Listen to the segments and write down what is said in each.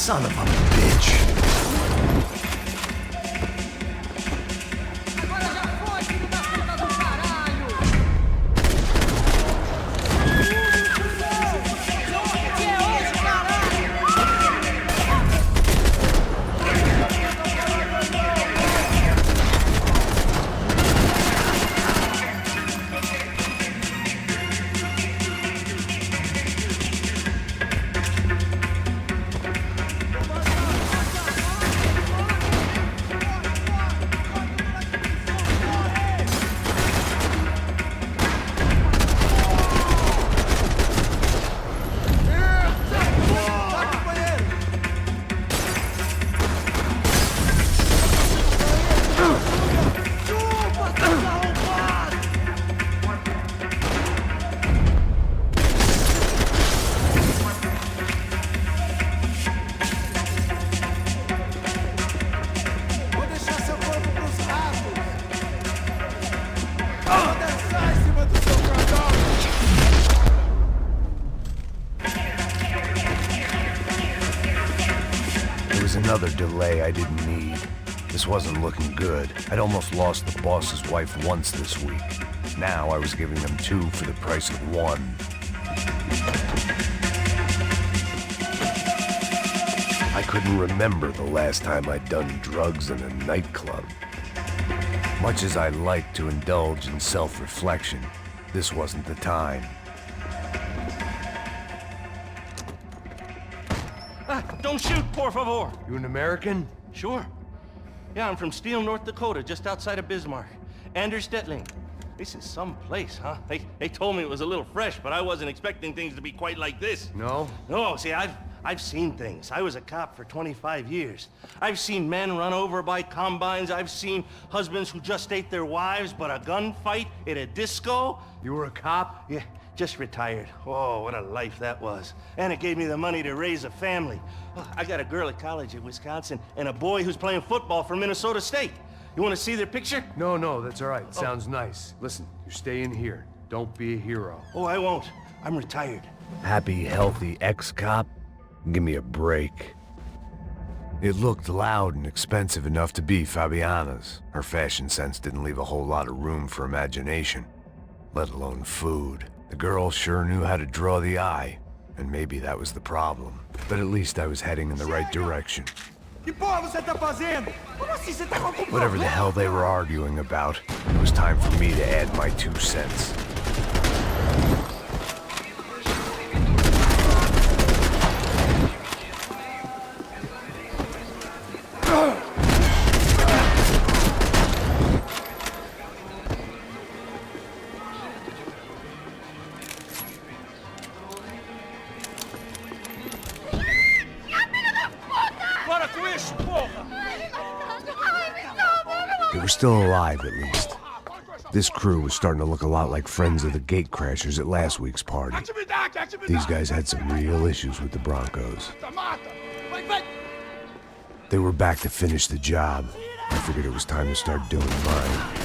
Son of a bitch. Another delay I didn't need. This wasn't looking good. I'd almost lost the boss's wife once this week. Now I was giving them 2 for the price of 1. I couldn't remember the last time I'd done drugs in a nightclub. Much as I like to indulge in self-reflection, this wasn't the time. Don't shoot, por favor. You an American? Sure. Yeah, I'm from Steele, North Dakota, just outside of Bismarck. Anders Detling. This is some place, huh? They told me it was a little fresh, but I wasn't expecting things to be quite like this. No? No, see, I've seen things. I was a cop for 25 years. I've seen men run over by combines. I've seen husbands who just ate their wives, but a gunfight at a disco. You were a cop? Yeah, just retired. Oh, what a life that was. And it gave me the money to raise a family. Oh, I got a girl at college at Wisconsin and a boy who's playing football for Minnesota State. You want to see their picture? No, that's all right. Sounds nice. Listen, you're staying here. Don't be a hero. Oh, I won't. I'm retired. Happy, healthy ex-cop? Give me a break. It looked loud and expensive enough to be Fabiana's. Her fashion sense didn't leave a whole lot of room for imagination, let alone food. The girl sure knew how to draw the eye, and maybe that was the problem. But at least I was heading in the right direction. Whatever the hell they were arguing about, it was time for me to add my 2 cents. They were still alive, at least. This crew was starting to look a lot like friends of the gatecrashers at last week's party. These guys had some real issues with the Broncos. They were back to finish the job. I figured it was time to start doing mine.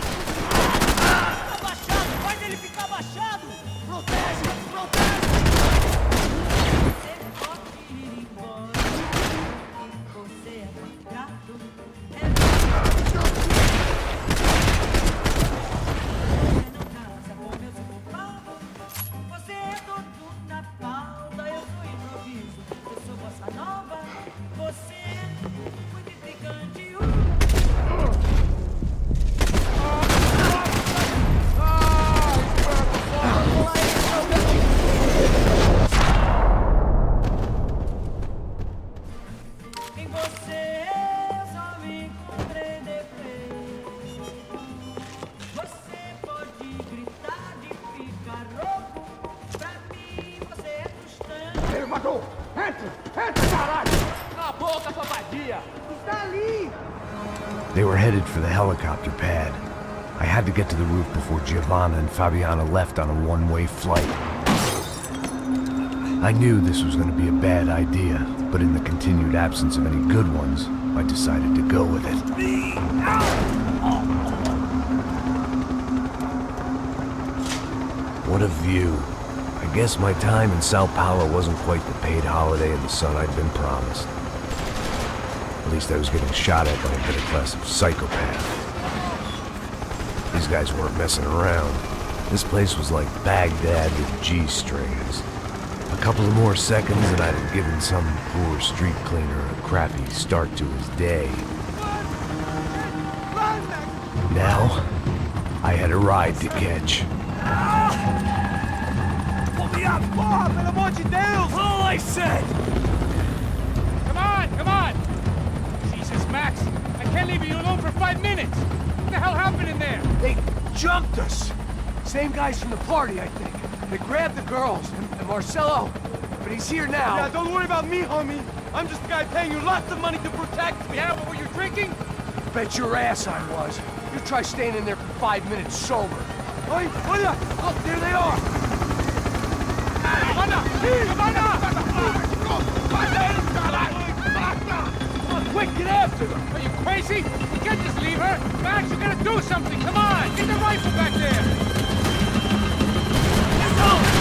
They were headed for the helicopter pad. I had to get to the roof before Giovanna and Fabiana left on a one-way flight. I knew this was going to be a bad idea, but in the continued absence of any good ones, I decided to go with it. What a view. I guess my time in Sao Paulo wasn't quite the paid holiday in the sun I'd been promised. At least I was getting shot at by a better class of psychopath. These guys weren't messing around. This place was like Baghdad with G-strings. A couple of more seconds and I'd have given some poor street cleaner a crappy start to his day. Now, I had a ride to catch. Pull me up, Bob, and I want you down! All I said! Come on! Jesus, Max, I can't leave you alone for 5 minutes! What the hell happened in there? They jumped us! Same guys from the party, I think. They grabbed the girls, and Marcelo, but he's here now. Yeah, don't worry about me, homie. I'm just a guy paying you lots of money to protect me. Yeah, what were you drinking? Bet your ass I was. You try staying in there for 5 minutes sober. Oi, hola! Look, there they are! Come on, quick, get after them! Are you crazy? You can't just leave her! Max, you gotta do something! Come on! Get the rifle back there! Let's go!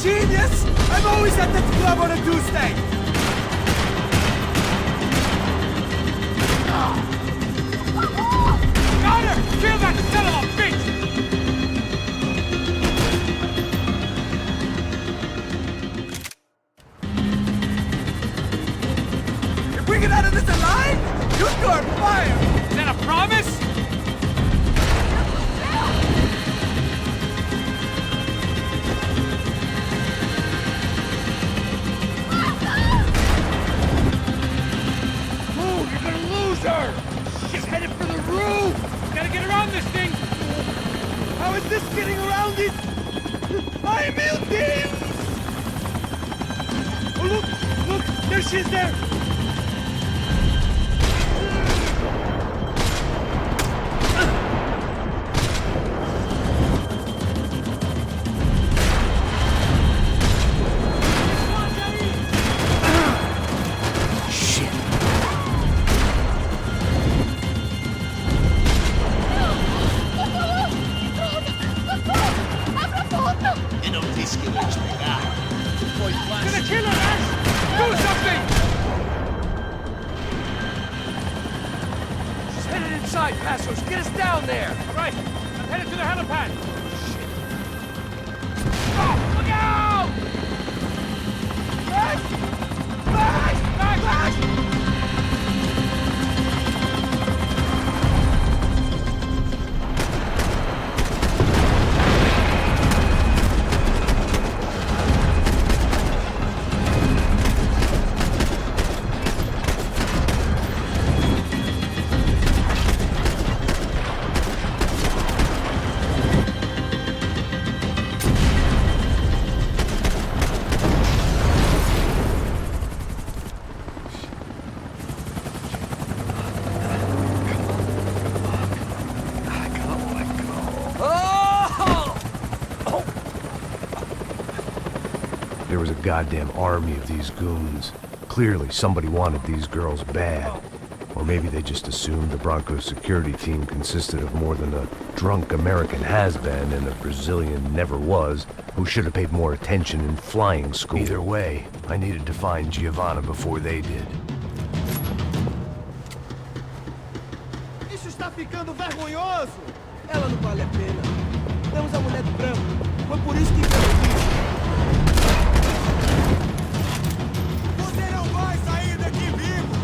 Genius! I'm always at the club on a Tuesday! Got her! Kill that son of a bitch! If we get out of this alive, you two are fired! Is that a promise? She's headed for the roof! Gotta get around this thing! How is this getting around it? I'm melting! Oh, look! There she is there! Gonna kill her, Ash! Do something! She's headed inside, Passos. Get us down there! All right, I'm headed to the helipad. Shit. Oh, look out! Max! Max! Max! Max! There was a goddamn army of these goons. Clearly, somebody wanted these girls bad. Or maybe they just assumed the Broncos security team consisted of more than a drunk American has-been and a Brazilian never-was who should have paid more attention in flying school. Either way, I needed to find Giovanna before they did. Isso está ficando vergonhoso! Ela não vale a pena. Temos a mulher do branco. Foi por isso que envolvi. Você não vai sair daqui vivo!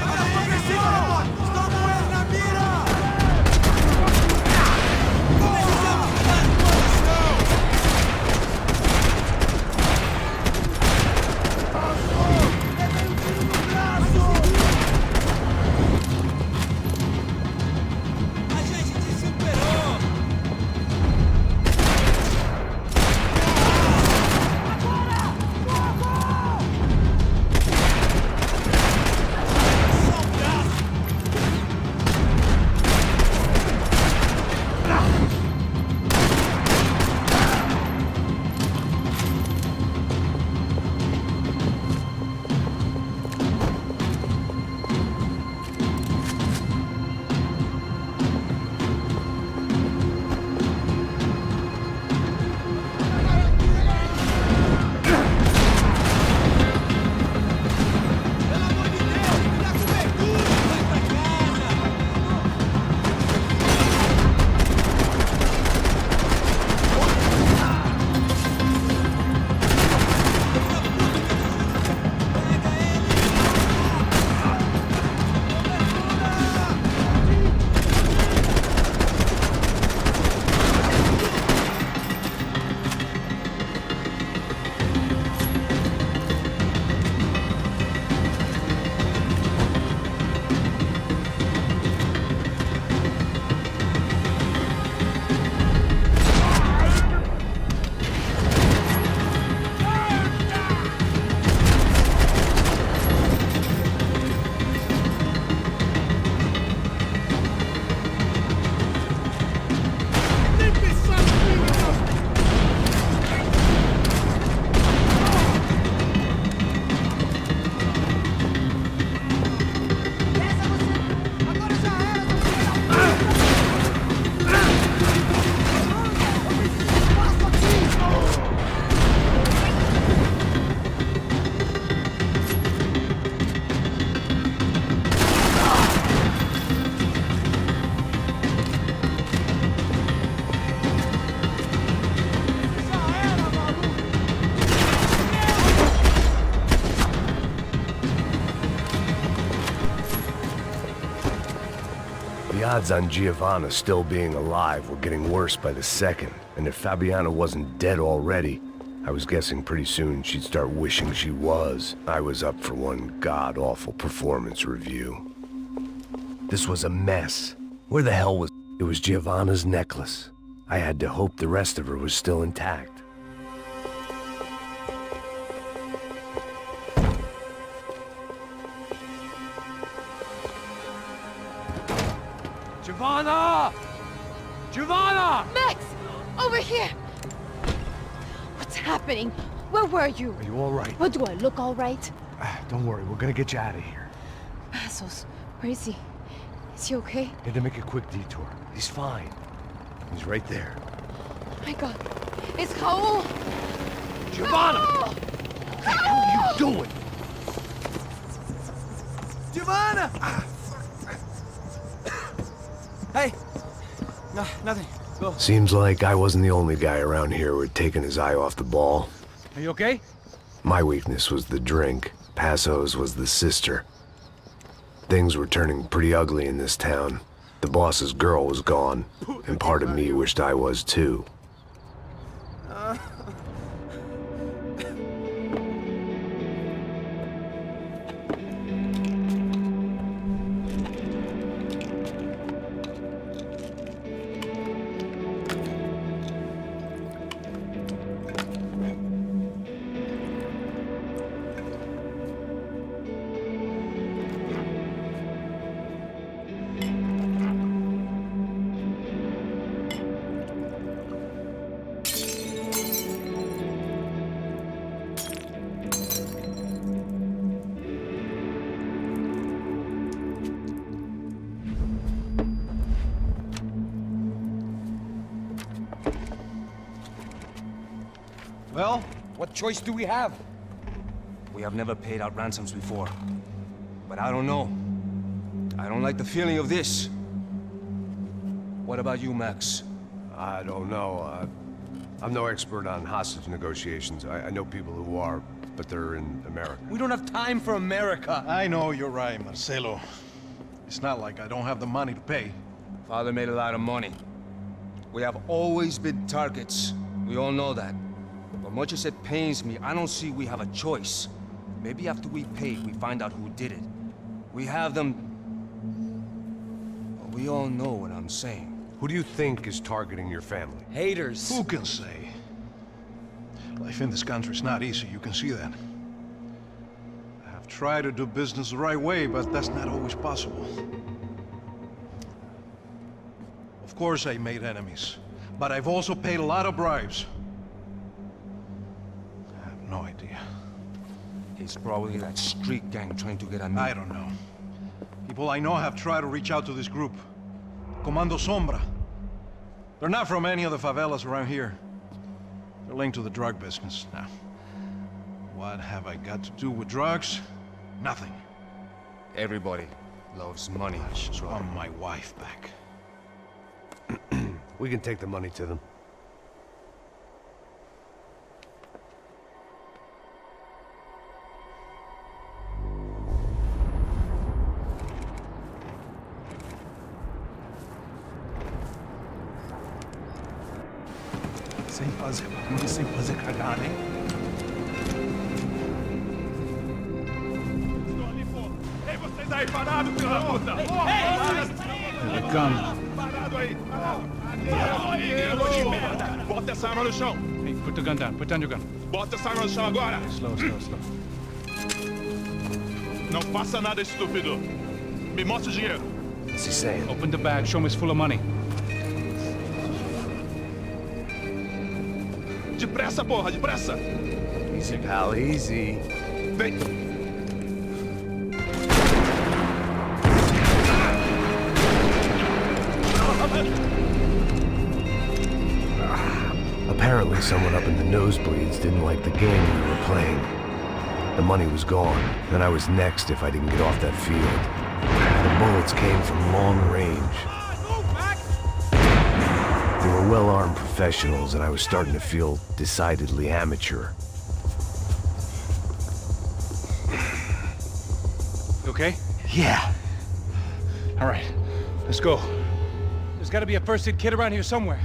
Estou com ele na mira! Precisamos dar posição! Levei um tiro no braço! A gente te superou! The odds on Giovanna still being alive were getting worse by the second, and if Fabiana wasn't dead already, I was guessing pretty soon she'd start wishing she was. I was up for one god-awful performance review. This was a mess. Where the hell was... It was Giovanna's necklace. I had to hope the rest of her was still intact. Giovanna! Giovanna! Max! Over here! What's happening? Where were you? Are you all right? What, do I look all right? Don't worry, we're gonna get you out of here. Passos, where is he? Is he okay? Had to make a quick detour. He's fine. He's right there. My God. It's Raul! Giovanna! Raul! What are you doing? Giovanna! Hey! No, nothing. Go. Seems like I wasn't the only guy around here who had taken his eye off the ball. Are you okay? My weakness was the drink. Passo's was the sister. Things were turning pretty ugly in this town. The boss's girl was gone, and part of me wished I was too. choice do we have? We have never paid out ransoms before. But I don't know. I don't like the feeling of this. What about you, Max? I don't know. I'm no expert on hostage negotiations. I know people who are, but they're in America. We don't have time for America. I know you're right, Marcelo. It's not like I don't have the money to pay. Father made a lot of money. We have always been targets. We all know that. But much as it pains me, I don't see we have a choice. Maybe after we pay, we find out who did it. We have them... Well, we all know what I'm saying. Who do you think is targeting your family? Haters. Who can say? Life in this country is not easy, you can see that. I have tried to do business the right way, but that's not always possible. Of course I made enemies, but I've also paid a lot of bribes. I have no idea. It's probably that street gang trying to get at me. I don't know. People I know have tried to reach out to this group. Comando Sombra. They're not from any of the favelas around here. They're linked to the drug business. Now, what have I got to do with drugs? Nothing. Everybody loves money. I just want my wife back. We can take the money to them. Sem fazer cagada, hein? Estou ali, pô. Ei, vocês aí parados, filho da puta! Ele come. Parado aí, parado. Parado de merda! Bota essa arma no chão. Hey, put the gun down. Put down your gun. Bota essa arma no chão agora. Slow. Não faça nada, estúpido. Me mostra o dinheiro. What's he saying? Open the bag. Show me it's full of money. Depressa, porra, depressa! Easy, pal, easy. Vem! Apparently someone up in the nosebleeds didn't like the game we were playing. The money was gone, and I was next if I didn't get off that field. The bullets came from long range. They were well-armed professionals, and I was starting to feel decidedly amateur. You okay? Yeah. All right, let's go. There's got to be a first-aid kit around here somewhere.